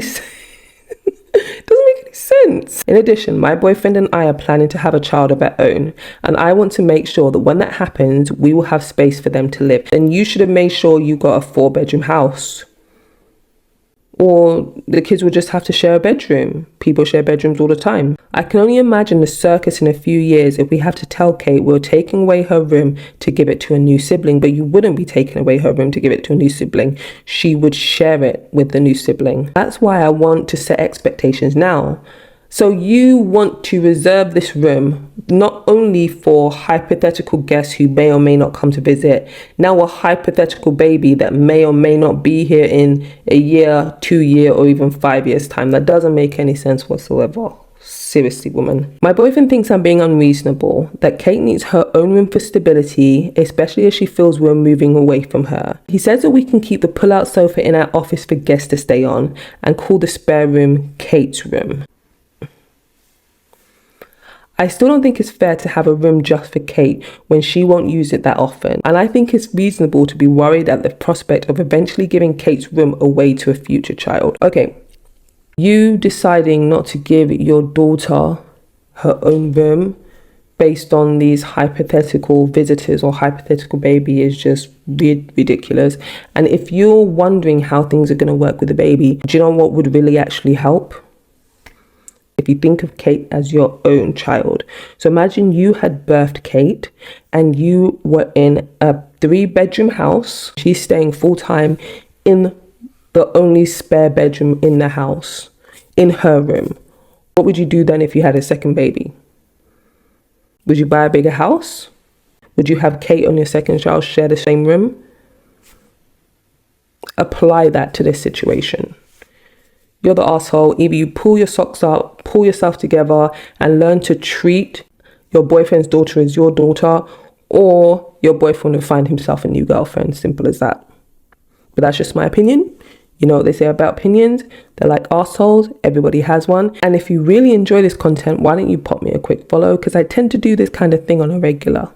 It doesn't make any sense. In addition, my boyfriend and I are planning to have a child of our own, and I want to make sure that when that happens, we will have space for them to live. Then you should have made sure you got a 4-bedroom house. Or the kids will just have to share a bedroom. People share bedrooms all the time. I can only imagine the circus in a few years if we have to tell Kate we're taking away her room to give it to a new sibling, but you wouldn't be taking away her room to give it to a new sibling. She would share it with the new sibling. That's why I want to set expectations now. So you want to reserve this room not only for hypothetical guests who may or may not come to visit, now a hypothetical baby that may or may not be here in a year, 2 year, or even 5 years time. That doesn't make any sense whatsoever. Seriously, woman. My boyfriend thinks I'm being unreasonable, that Kate needs her own room for stability, especially as she feels we're moving away from her. He says that we can keep the pull-out sofa in our office for guests to stay on and call the spare room Kate's room. I still don't think it's fair to have a room just for Kate when she won't use it that often. And I think it's reasonable to be worried at the prospect of eventually giving Kate's room away to a future child. Okay, you deciding not to give your daughter her own room based on these hypothetical visitors or hypothetical baby is just ridiculous. And if you're wondering how things are going to work with the baby, do you know what would really actually help? If you think of Kate as your own child. So imagine you had birthed Kate and you were in a 3-bedroom house. She's staying full-time in the only spare bedroom in the house, in her room. What would you do then if you had a second baby? Would you buy a bigger house? Would you have Kate and your second child share the same room? Apply that to this situation. You're the asshole. Either you pull your socks up, pull yourself together, and learn to treat your boyfriend's daughter as your daughter, or your boyfriend will find himself a new girlfriend. Simple as that. But that's just my opinion. You know what they say about opinions? They're like assholes. Everybody has one. And if you really enjoy this content, why don't you pop me a quick follow? Because I tend to do this kind of thing on a regular.